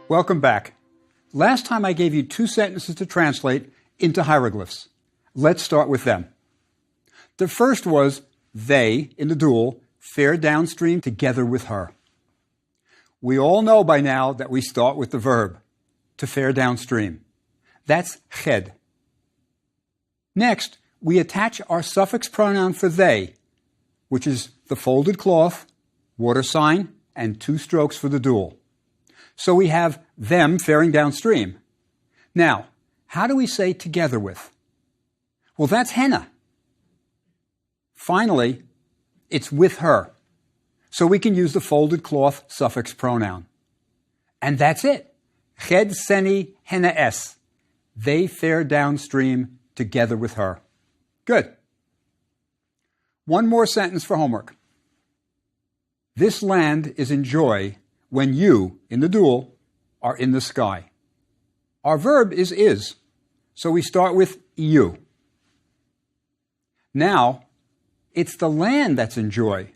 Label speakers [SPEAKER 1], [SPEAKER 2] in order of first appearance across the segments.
[SPEAKER 1] Welcome back. Last time I gave you two sentences to translate into hieroglyphs. Let's start with them. The first was, they, in the duel, fared downstream together with her. We all know by now that we start with the verb, to fare downstream. That's ched. Next, we attach our suffix pronoun for they, which is the folded cloth, water sign, and two strokes for the duel. So we have them faring downstream. Now, how do we say together with? Well, that's henna. Finally, it's with her. So we can use the folded cloth suffix pronoun. And that's it. Ched seni henna es. They fare downstream together with her. Good. One more sentence for homework. This land is in joy when you, in the duel, are in the sky. Our verb is, so we start with you. Now, it's the land that's in joy,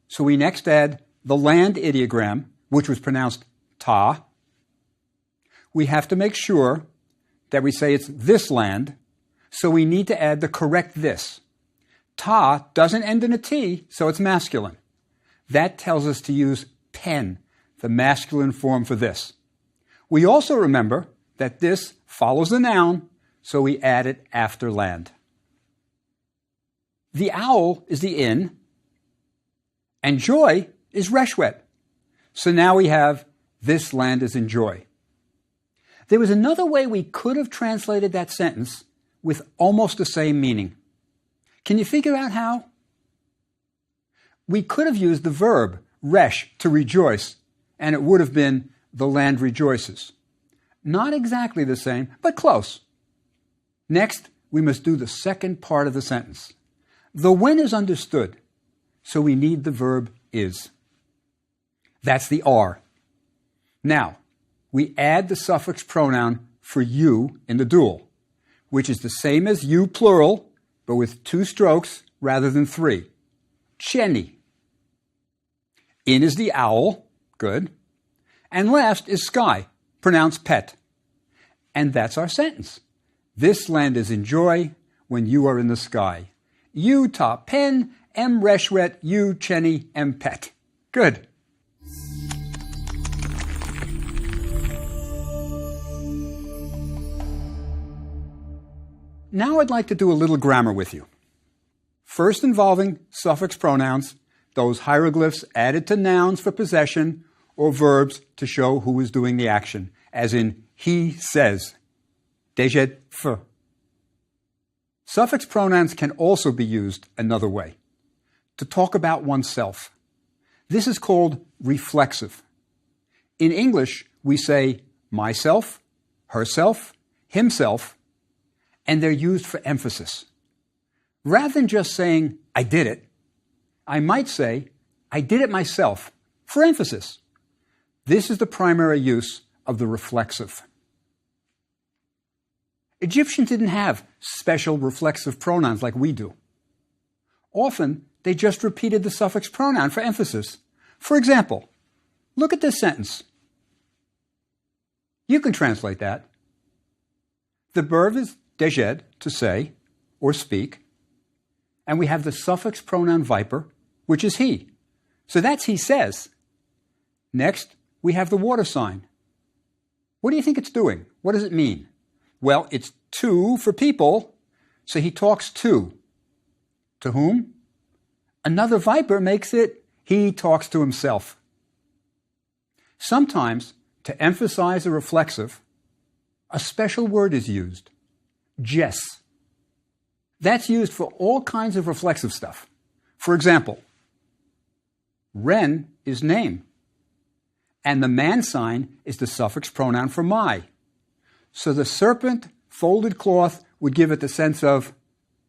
[SPEAKER 1] so we next add the land ideogram, which was pronounced ta. We have to make sure that we say it's this land, so we need to add the correct this. Ta doesn't end in a T, so it's masculine. That tells us to use pen, the masculine form for this. We also remember that this follows the noun, so we add it after land. The owl is the in, and joy is reshwet. So now we have this land is in joy. There was another way we could have translated that sentence with almost the same meaning. Can you figure out how? We could have used the verb resh, to rejoice, and it would have been the land rejoices. Not exactly the same, but close. Next, we must do the second part of the sentence. The when is understood, so we need the verb is. That's the are. Now, we add the suffix pronoun for you in the duel, which is the same as you plural, but with two strokes rather than three. Cheni. In is the owl, good. And last is sky, pronounced pet. And that's our sentence. This land is in joy when you are in the sky. You ta pen, em reshwet, you cheni, em pet. Good. Now I'd like to do a little grammar with you. First involving suffix pronouns, those hieroglyphs added to nouns for possession or verbs to show who is doing the action, as in he says. Dejet f. Suffix pronouns can also be used another way, to talk about oneself. This is called reflexive. In English, we say myself, herself, himself, and they're used for emphasis. Rather than just saying, I did it, I might say, I did it myself, for emphasis. This is the primary use of the reflexive. Egyptians didn't have special reflexive pronouns like we do. Often, they just repeated the suffix pronoun for emphasis. For example, look at this sentence. You can translate that. The verb is dejed, to say, or speak, and we have the suffix pronoun viper, which is he. So that's he says. Next, we have the water sign. What do you think it's doing? What does it mean? Well, it's to for people, so he talks to. To whom? Another viper makes it he talks to himself. Sometimes, to emphasize a reflexive, a special word is used. Jess. That's used for all kinds of reflexive stuff. For example, Ren is name, and the man sign is the suffix pronoun for my. So the serpent folded cloth would give it the sense of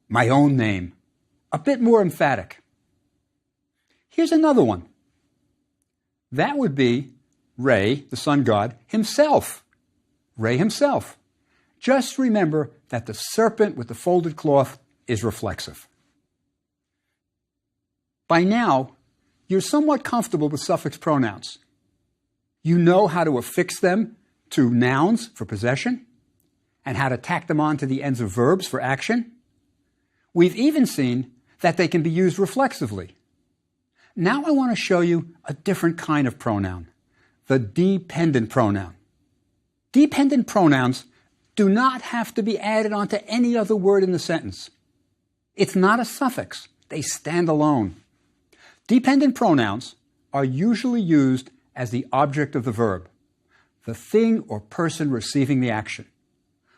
[SPEAKER 1] my own name, a bit more emphatic. Here's another one. That would be Re, the sun god, himself. Re himself. Just remember that the serpent with the folded cloth is reflexive. By now, you're somewhat comfortable with suffix pronouns. You know how to affix them to nouns for possession and how to tack them on to the ends of verbs for action. We've even seen that they can be used reflexively. Now I want to show you a different kind of pronoun, the dependent pronoun. Dependent pronouns do not have to be added onto any other word in the sentence. It's not a suffix. They stand alone. Dependent pronouns are usually used as the object of the verb, the thing or person receiving the action.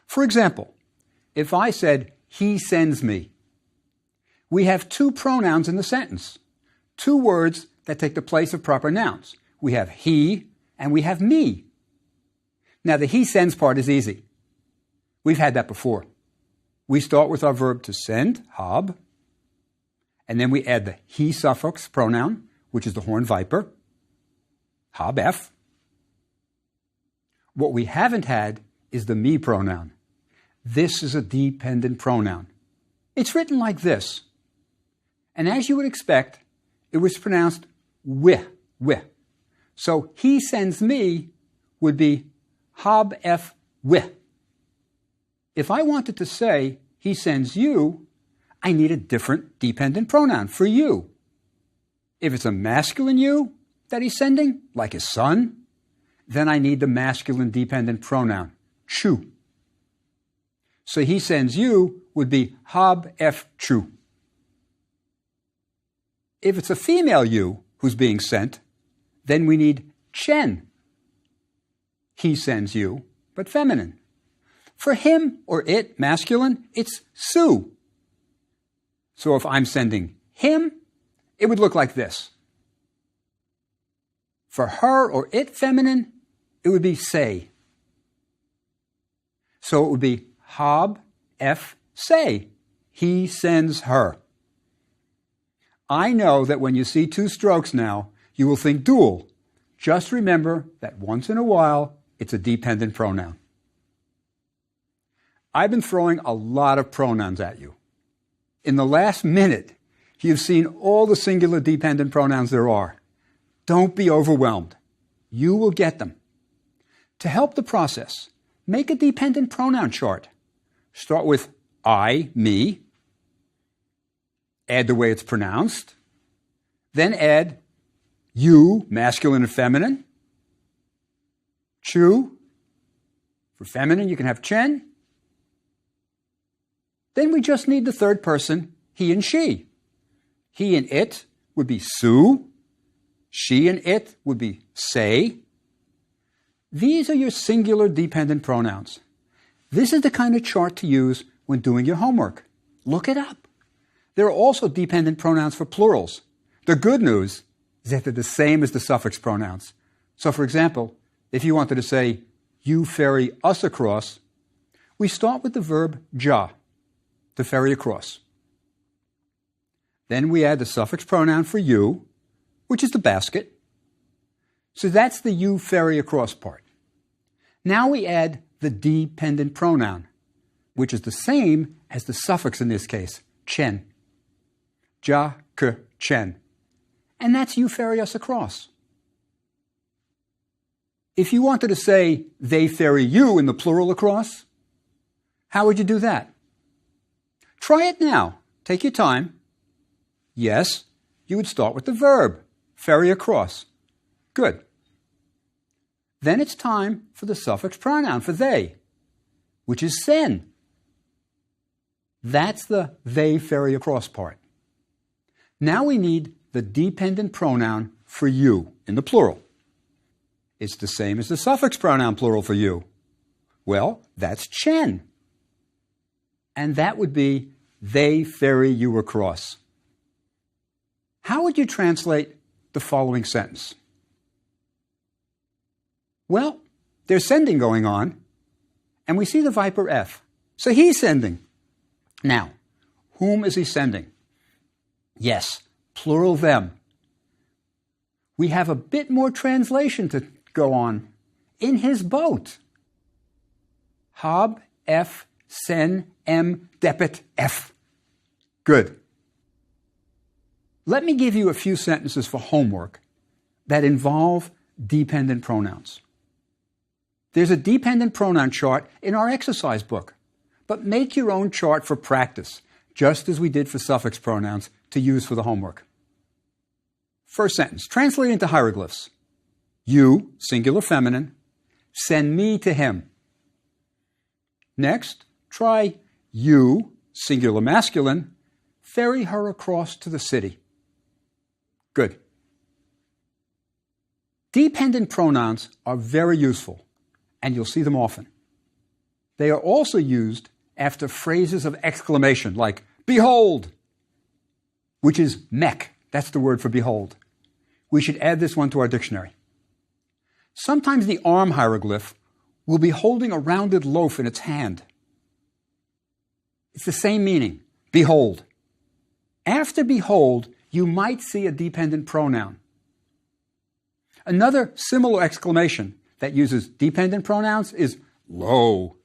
[SPEAKER 1] For example, if I said, he sends me, we have two pronouns in the sentence, two words that take the place of proper nouns. We have he and we have me. Now, the he sends part is easy. We've had that before. We start with our verb to send, hab, and then we add the he suffix pronoun, which is the horned viper, hab-f. What we haven't had is the me pronoun. This is a dependent pronoun. It's written like this. And as you would expect, it was pronounced wih. So he sends me would be hab-f wih. If I wanted to say he sends you, I need a different dependent pronoun for you. If it's a masculine you that he's sending, like his son, then I need the masculine dependent pronoun, chu. So he sends you would be hab-f chu. If it's a female you who's being sent, then we need chen. He sends you, but feminine. For him or it, masculine, it's su. So if I'm sending him, it would look like this. For her or it, feminine, it would be say. So it would be hab-f say. He sends her. I know that when you see two strokes now, you will think dual. Just remember that once in a while, it's a dependent pronoun. I've been throwing a lot of pronouns at you. In the last minute, you've seen all the singular dependent pronouns there are. Don't be overwhelmed. You will get them. To help the process, make a dependent pronoun chart. Start with I, me. Add the way it's pronounced. Then add you, masculine and feminine. Chu. For feminine, you can have chen. Then we just need the third person, he and she. He and it would be su. She and it would be say. These are your singular dependent pronouns. This is the kind of chart to use when doing your homework. Look it up. There are also dependent pronouns for plurals. The good news is that they're the same as the suffix pronouns. So, for example, if you wanted to say, you ferry us across, we start with the verb ja, to ferry across. Then we add the suffix pronoun for you, which is the basket. So that's the you ferry across part. Now we add the dependent pronoun, which is the same as the suffix in this case, chen. Ja, ke, chen. And that's you ferry us across. If you wanted to say they ferry you in the plural across, how would you do that? Try it now. Take your time. Yes, you would start with the verb, ferry across. Good. Then it's time for the suffix pronoun for they, which is sen. That's the they ferry across part. Now we need the dependent pronoun for you in the plural. It's the same as the suffix pronoun plural for you. Well, that's chen. And that would be they ferry you across. How would you translate the following sentence? Well, there's sending going on, and we see the viper F. So he's sending. Now, whom is he sending? Yes, plural them. We have a bit more translation to go on. In his boat. Hab F sen em depet F. Good. Let me give you a few sentences for homework that involve dependent pronouns. There's a dependent pronoun chart in our exercise book, but make your own chart for practice, just as we did for suffix pronouns to use for the homework. First sentence, translate into hieroglyphs. You, singular feminine, send me to him. Next, try you, singular masculine, ferry her across to the city. Good. Dependent pronouns are very useful, and you'll see them often. They are also used after phrases of exclamation, like behold, which is mek. That's the word for behold. We should add this one to our dictionary. Sometimes the arm hieroglyph will be holding a rounded loaf in its hand. It's the same meaning, behold. After behold, you might see a dependent pronoun. Another similar exclamation that uses dependent pronouns is lo,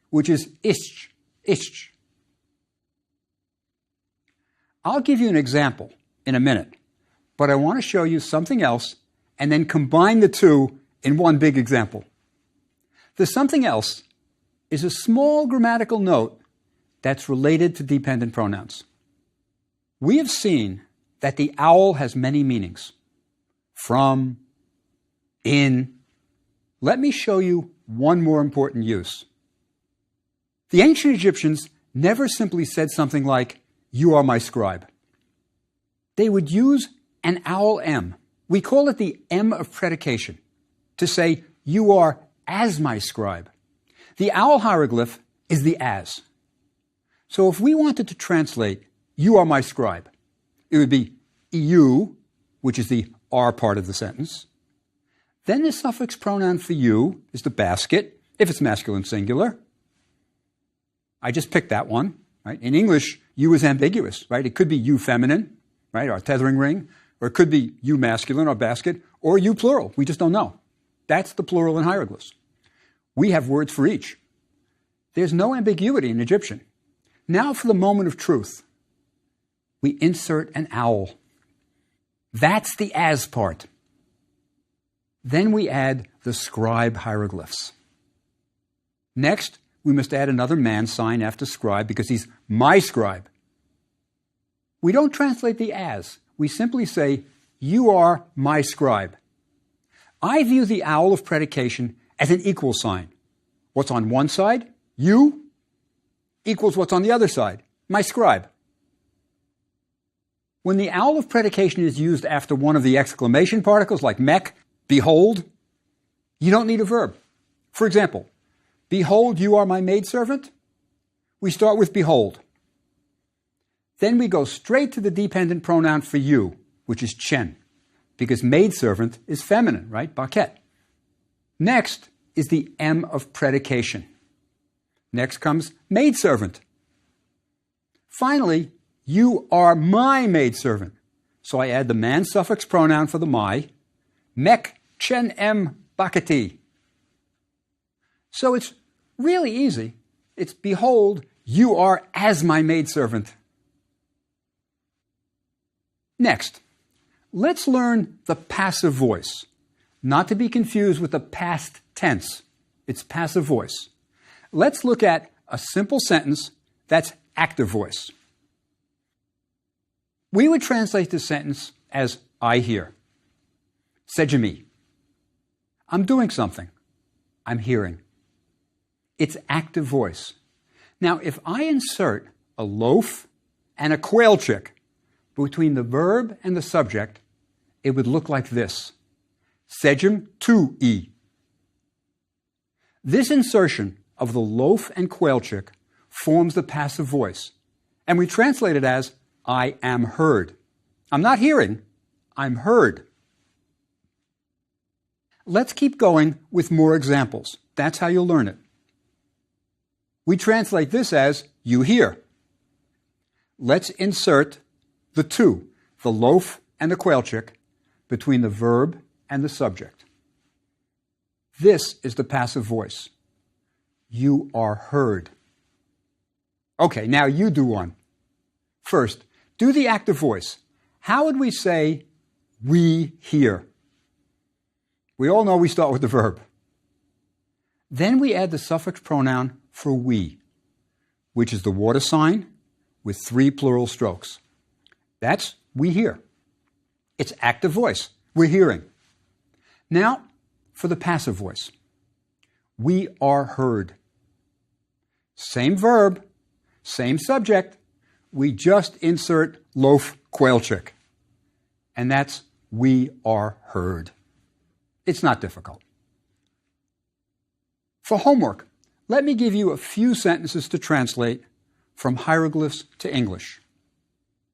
[SPEAKER 1] which is ish, ish. I'll give you an example in a minute, but I want to show you something else and then combine the two in one big example. The something else is a small grammatical note that's related to dependent pronouns. We have seen that the owl has many meanings. From, in. Let me show you one more important use. The ancient Egyptians never simply said something like, you are my scribe. They would use an owl M. We call it the M of predication, to say, you are as my scribe. The owl hieroglyph is the as. So if we wanted to translate, you are my scribe, it would be you, which is the are part of the sentence. Then the suffix pronoun for you is the basket, if it's masculine singular. I just picked that one. Right? In English, you is ambiguous. Right? It could be you feminine, right, our tethering ring, or it could be you masculine, our basket, or you plural. We just don't know. That's the plural in hieroglyphs. We have words for each. There's no ambiguity in Egyptian. Now for the moment of truth. We insert an owl. That's the as part. Then we add the scribe hieroglyphs. Next, we must add another man sign after scribe because he's my scribe. We don't translate the as. We simply say, you are my scribe. I view the owl of predication as an equal sign. What's on one side, you, equals what's on the other side, my scribe. When the owl of predication is used after one of the exclamation particles like mek, behold, you don't need a verb. For example, behold, you are my maidservant. We start with behold. Then we go straight to the dependent pronoun for you, which is chen, because maidservant is feminine, right? Baket. Next is the M of predication. Next comes maidservant. Finally, you are my maidservant. So I add the man suffix pronoun for the my, mek chen em baketi. So it's really easy. It's behold, you are as my maidservant. Next, let's learn the passive voice, not to be confused with the past tense. It's passive voice. Let's look at a simple sentence that's active voice. We would translate this sentence as I hear. Sejami. I'm doing something. I'm hearing. It's active voice. Now, if I insert a loaf and a quail chick between the verb and the subject, it would look like this. Sejem tu e. This insertion of the loaf and quail chick forms the passive voice, and we translate it as I am heard. I'm not hearing, I'm heard. Let's keep going with more examples. That's how you'll learn it. We translate this as you hear. Let's insert the two, the loaf and the quail chick, between the verb and the subject. This is the passive voice. You are heard. Okay, now you do one. First, do the active voice. How would we say we hear? We all know we start with the verb. Then we add the suffix pronoun for we, which is the water sign with 3 plural strokes. That's we hear. It's active voice. We're hearing. Now, for the passive voice. We are heard. Same verb, same subject. We just insert loaf quail chick. And that's we are heard. It's not difficult. For homework, let me give you a few sentences to translate from hieroglyphs to English.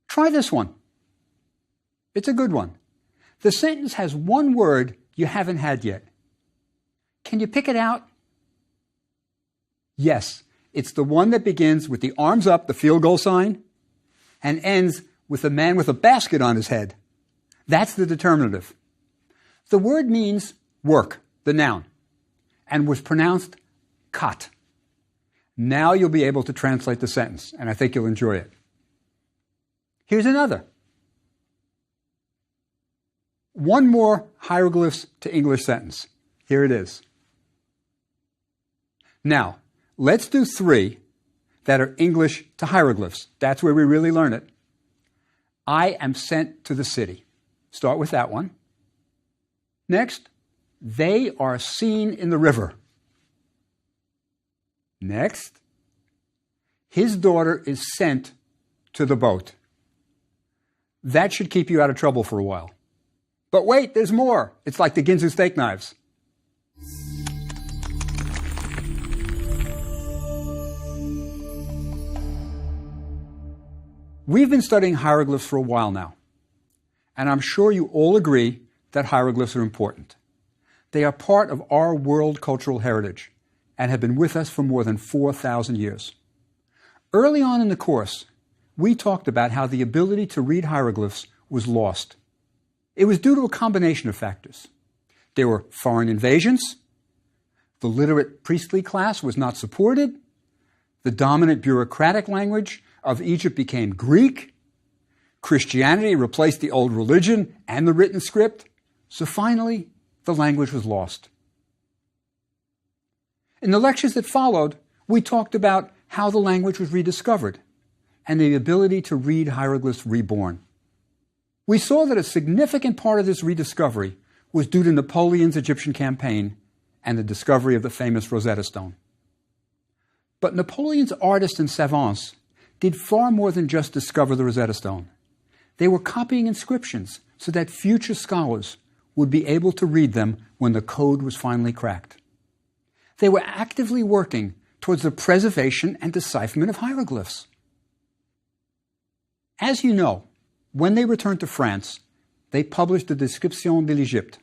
[SPEAKER 1] Try this one. It's a good one. The sentence has one word you haven't had yet. Can you pick it out? Yes, it's the one that begins with the arms up, the field goal sign, and ends with a man with a basket on his head. That's the determinative. The word means work, the noun, and was pronounced kat. Now you'll be able to translate the sentence, and I think you'll enjoy it. Here's another. One more hieroglyphs to English sentence. Here it is. Now, let's do 3 that are English to hieroglyphs. That's where we really learn it. I am sent to the city. Start with that one. Next, they are seen in the river. Next, his daughter is sent to the boat. That should keep you out of trouble for a while. But wait, there's more. It's like the Ginsu steak knives. We've been studying hieroglyphs for a while now, and I'm sure you all agree that hieroglyphs are important. They are part of our world cultural heritage and have been with us for more than 4,000 years. Early on in the course, we talked about how the ability to read hieroglyphs was lost. It was due to a combination of factors. There were foreign invasions, the literate priestly class was not supported, the dominant bureaucratic language of Egypt became Greek, Christianity replaced the old religion and the written script, so finally the language was lost. In the lectures that followed, we talked about how the language was rediscovered and the ability to read hieroglyphs reborn. We saw that a significant part of this rediscovery was due to Napoleon's Egyptian campaign and the discovery of the famous Rosetta Stone. But Napoleon's artists and savants did far more than just discover the Rosetta Stone. They were copying inscriptions so that future scholars would be able to read them when the code was finally cracked. They were actively working towards the preservation and decipherment of hieroglyphs. As you know, when they returned to France, they published the Description de l'Égypte,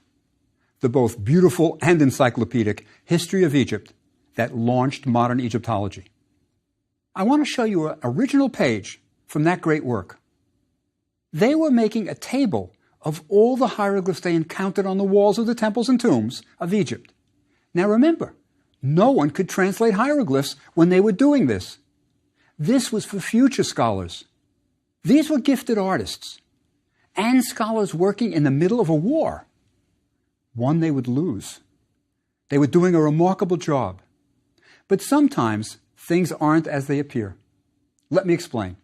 [SPEAKER 1] the both beautiful and encyclopedic history of Egypt that launched modern Egyptology. I want to show you an original page from that great work. They were making a table of all the hieroglyphs they encountered on the walls of the temples and tombs of Egypt. Now remember, no one could translate hieroglyphs when they were doing this. This was for future scholars. These were gifted artists and scholars working in the middle of a war, one they would lose. They were doing a remarkable job. But sometimes things aren't as they appear. Let me explain.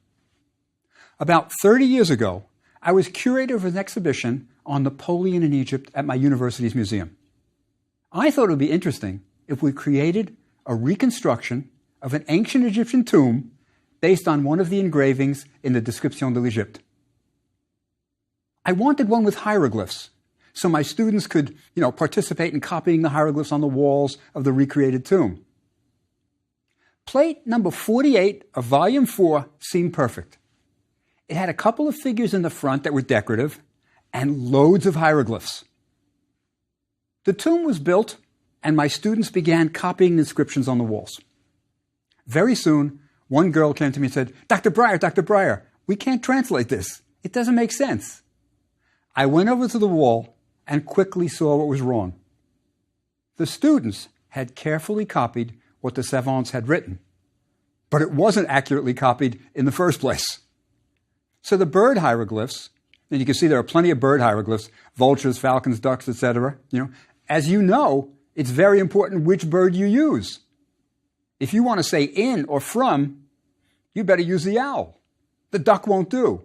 [SPEAKER 1] About 30 years ago, I was curator of an exhibition on Napoleon in Egypt at my university's museum. I thought it would be interesting if we created a reconstruction of an ancient Egyptian tomb based on one of the engravings in the Description de l'Égypte. I wanted one with hieroglyphs, so my students could, participate in copying the hieroglyphs on the walls of the recreated tomb. Plate number 48 of volume 4 seemed perfect. It had a couple of figures in the front that were decorative and loads of hieroglyphs. The tomb was built and my students began copying the inscriptions on the walls. Very soon, one girl came to me and said, Dr. Breyer, we can't translate this. It doesn't make sense. I went over to the wall and quickly saw what was wrong. The students had carefully copied what the savants had written, but it wasn't accurately copied in the first place. So the bird hieroglyphs, and you can see there are plenty of bird hieroglyphs, vultures, falcons, ducks, etc. As you know, it's very important which bird you use. If you want to say in or from, you better use the owl. The duck won't do.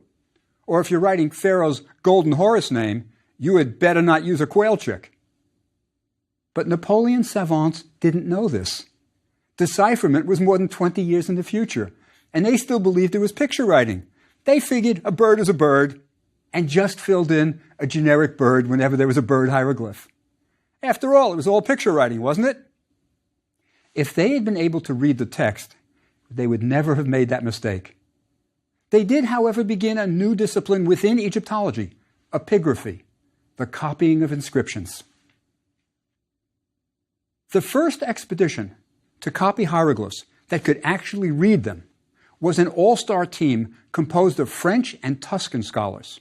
[SPEAKER 1] Or if you're writing Pharaoh's golden horse name, you had better not use a quail chick. But Napoleon's savants didn't know this. Decipherment was more than 20 years in the future, and they still believed it was picture writing. They figured a bird is a bird and just filled in a generic bird whenever there was a bird hieroglyph. After all, it was all picture writing, wasn't it? If they had been able to read the text, they would never have made that mistake. They did, however, begin a new discipline within Egyptology, epigraphy, the copying of inscriptions. The first expedition to copy hieroglyphs that could actually read them was an all-star team composed of French and Tuscan scholars.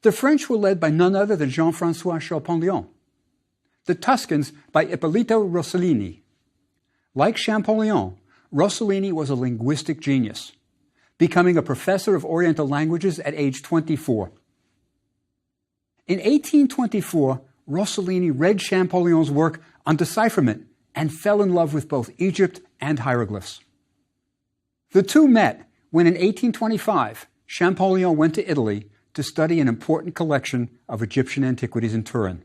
[SPEAKER 1] The French were led by none other than Jean-François Champollion. The Tuscans by Ippolito Rossellini. Like Champollion, Rossellini was a linguistic genius, becoming a professor of Oriental languages at age 24. In 1824, Rossellini read Champollion's work on decipherment and fell in love with both Egypt and hieroglyphs. The two met when in 1825, Champollion went to Italy to study an important collection of Egyptian antiquities in Turin.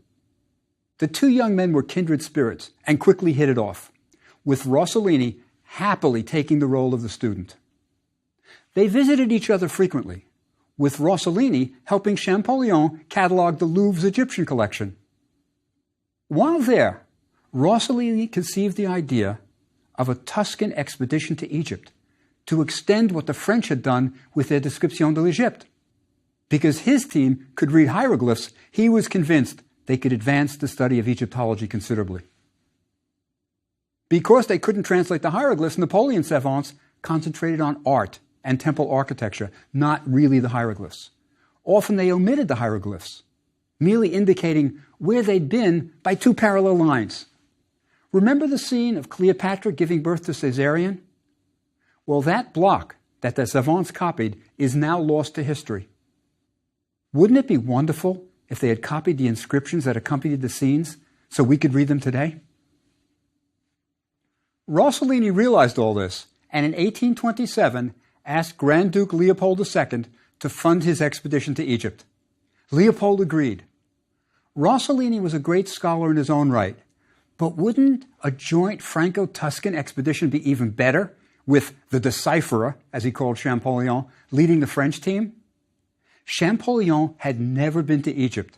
[SPEAKER 1] The two young men were kindred spirits and quickly hit it off, with Rossellini happily taking the role of the student. They visited each other frequently, with Rossellini helping Champollion catalog the Louvre's Egyptian collection. While there, Rossellini conceived the idea of a Tuscan expedition to Egypt to extend what the French had done with their Description de l'Egypte. Because his team could read hieroglyphs, he was convinced they could advance the study of Egyptology considerably. Because they couldn't translate the hieroglyphs, Napoleon's savants concentrated on art and temple architecture, not really the hieroglyphs. Often they omitted the hieroglyphs, merely indicating where they'd been by two parallel lines. Remember the scene of Cleopatra giving birth to Caesarion? Well, that block that the savants copied is now lost to history. Wouldn't it be wonderful if they had copied the inscriptions that accompanied the scenes so we could read them today? Rossellini realized all this, and in 1827 asked Grand Duke Leopold II to fund his expedition to Egypt. Leopold agreed. Rossellini was a great scholar in his own right, but wouldn't a joint Franco-Tuscan expedition be even better, with the decipherer, as he called Champollion, leading the French team? Champollion had never been to Egypt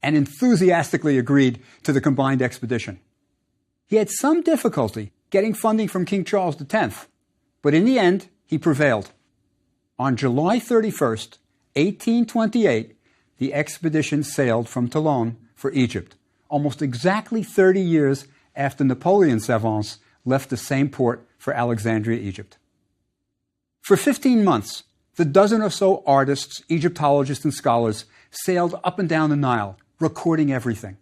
[SPEAKER 1] and enthusiastically agreed to the combined expedition. He had some difficulty getting funding from King Charles X, but in the end, he prevailed. On July 31st, 1828, the expedition sailed from Toulon for Egypt, almost exactly 30 years after Napoleon's savants left the same port for Alexandria, Egypt. For 15 months, the dozen or so artists, Egyptologists, and scholars sailed up and down the Nile, recording everything.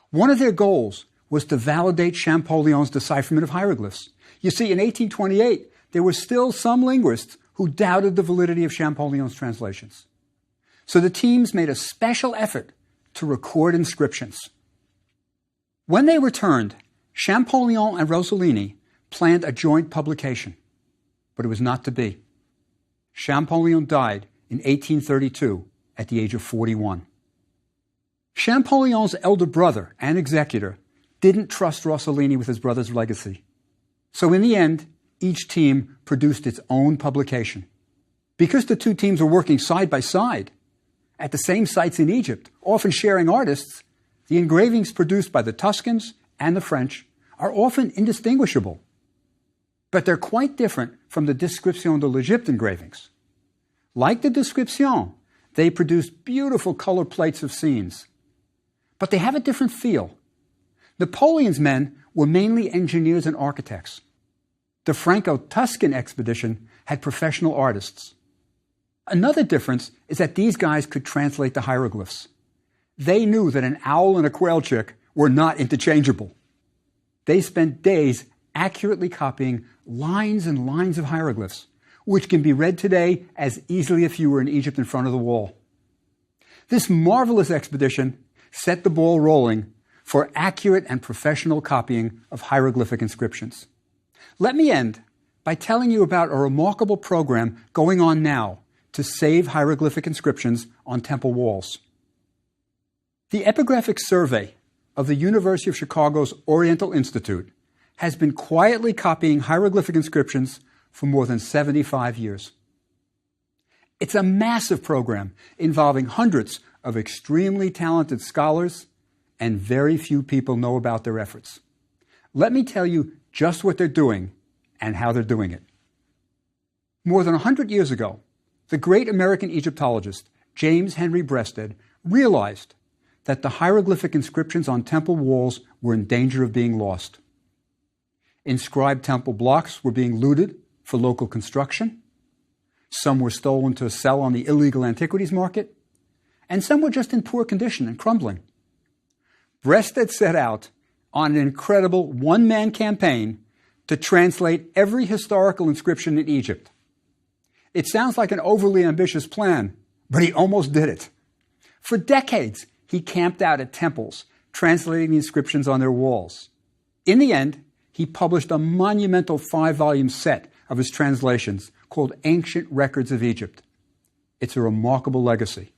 [SPEAKER 1] One of their goals was to validate Champollion's decipherment of hieroglyphs. You see, in 1828, there were still some linguists who doubted the validity of Champollion's translations. So the teams made a special effort to record inscriptions. When they returned, Champollion and Rossellini planned a joint publication, but it was not to be. Champollion died in 1832 at the age of 41. Champollion's elder brother and executor didn't trust Rossellini with his brother's legacy. So in the end, each team produced its own publication. Because the two teams were working side by side at the same sites in Egypt, often sharing artists, the engravings produced by the Tuscans and the French are often indistinguishable. But they're quite different from the Description de l'Egypte engravings. Like the Description, they produce beautiful color plates of scenes. But they have a different feel. Napoleon's men were mainly engineers and architects. The Franco-Tuscan expedition had professional artists. Another difference is that these guys could translate the hieroglyphs. They knew that an owl and a quail chick were not interchangeable. They spent days accurately copying lines and lines of hieroglyphs, which can be read today as easily if you were in Egypt in front of the wall. This marvelous expedition set the ball rolling for accurate and professional copying of hieroglyphic inscriptions. Let me end by telling you about a remarkable program going on now to save hieroglyphic inscriptions on temple walls. The Epigraphic Survey of the University of Chicago's Oriental Institute has been quietly copying hieroglyphic inscriptions for more than 75 years. It's a massive program involving hundreds of extremely talented scholars, and very few people know about their efforts. Let me tell you just what they're doing and how they're doing it. More than 100 years ago, the great American Egyptologist James Henry Breasted realized that the hieroglyphic inscriptions on temple walls were in danger of being lost. Inscribed temple blocks were being looted for local construction. Some were stolen to sell on the illegal antiquities market, and some were just in poor condition and crumbling. Breasted set out on an incredible one-man campaign to translate every historical inscription in Egypt. It sounds like an overly ambitious plan, but he almost did it. For decades, he camped out at temples, translating the inscriptions on their walls. In the end, he published a monumental 5-volume set of his translations called Ancient Records of Egypt. It's a remarkable legacy.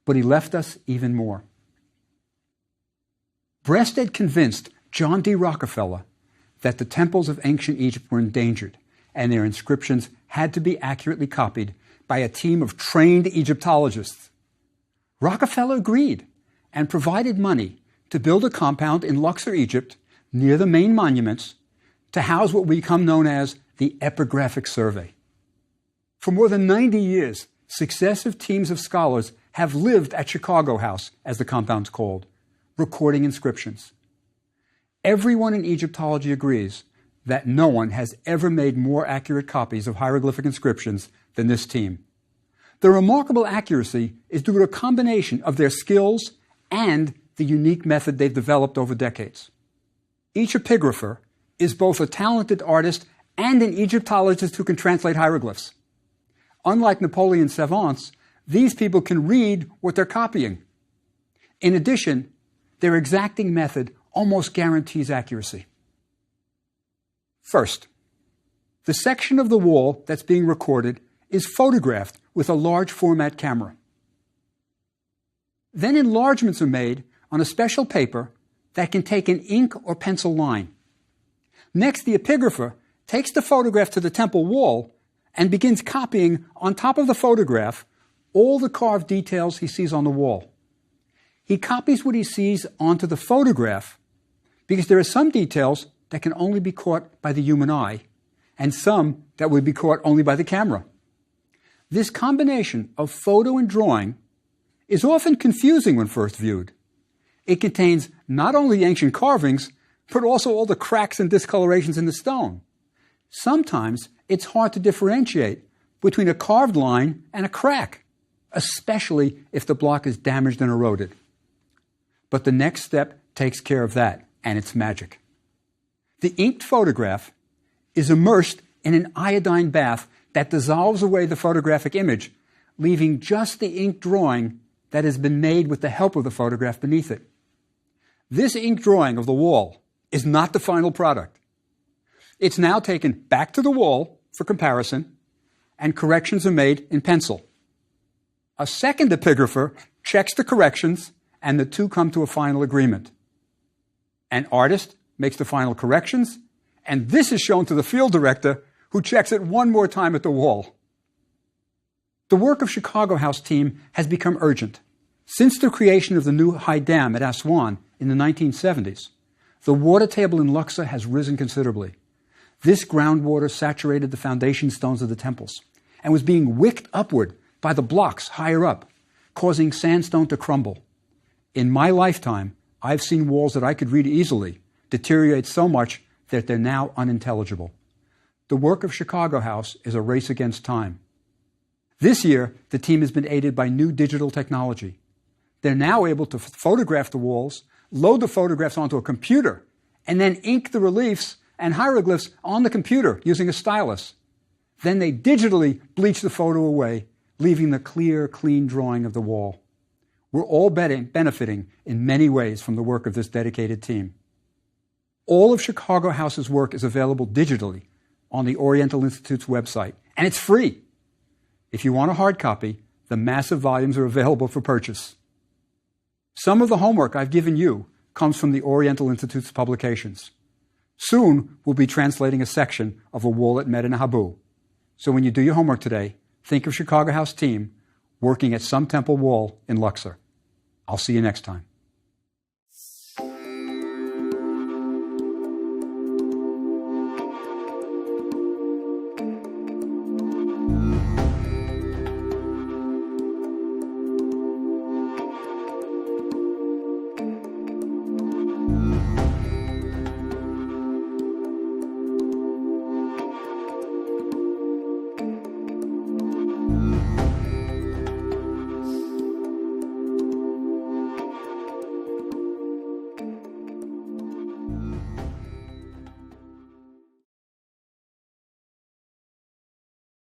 [SPEAKER 1] But he left us even more. Breasted convinced John D. Rockefeller that the temples of ancient Egypt were endangered and their inscriptions had to be accurately copied by a team of trained Egyptologists. Rockefeller agreed and provided money to build a compound in Luxor, Egypt, near the main monuments, to house what will become known as the Epigraphic Survey. For more than 90 years, successive teams of scholars have lived at Chicago House, as the compound's called, recording inscriptions. Everyone in Egyptology agrees that no one has ever made more accurate copies of hieroglyphic inscriptions than this team. The remarkable accuracy is due to a combination of their skills and the unique method they've developed over decades. Each epigrapher is both a talented artist and an Egyptologist who can translate hieroglyphs. Unlike Napoleon's savants, these people can read what they're copying. In addition, their exacting method almost guarantees accuracy. First, the section of the wall that's being recorded is photographed with a large format camera. Then enlargements are made on a special paper that can take an ink or pencil line. Next, the epigrapher takes the photograph to the temple wall and begins copying on top of the photograph all the carved details he sees on the wall. He copies what he sees onto the photograph because there are some details that can only be caught by the human eye and some that would be caught only by the camera. This combination of photo and drawing is often confusing when first viewed. It contains not only ancient carvings, but also all the cracks and discolorations in the stone. Sometimes it's hard to differentiate between a carved line and a crack, especially if the block is damaged and eroded. But the next step takes care of that, and it's magic. The inked photograph is immersed in an iodine bath that dissolves away the photographic image, leaving just the ink drawing that has been made with the help of the photograph beneath it. This ink drawing of the wall is not the final product. It's now taken back to the wall for comparison, and corrections are made in pencil. A second epigrapher checks the corrections, and the two come to a final agreement. An artist makes the final corrections, and this is shown to the field director, who checks it one more time at the wall. The work of Chicago House team has become urgent. Since the creation of the new high dam at Aswan in the 1970s, the water table in Luxor has risen considerably. This groundwater saturated the foundation stones of the temples and was being wicked upward by the blocks higher up, causing sandstone to crumble. In my lifetime, I've seen walls that I could read easily deteriorate so much that they're now unintelligible. The work of Chicago House is a race against time. This year, the team has been aided by new digital technology. They're now able to photograph the walls, load the photographs onto a computer, and then ink the reliefs and hieroglyphs on the computer using a stylus. Then they digitally bleach the photo away, leaving the clear, clean drawing of the wall. We're all benefiting in many ways from the work of this dedicated team. All of Chicago House's work is available digitally on the Oriental Institute's website, and it's free. If you want a hard copy, the massive volumes are available for purchase. Some of the homework I've given you comes from the Oriental Institute's publications. Soon, we'll be translating a section of a wall at Medinet Habu. So when you do your homework today, think of Chicago House team working at some temple wall in Luxor. I'll see you next time.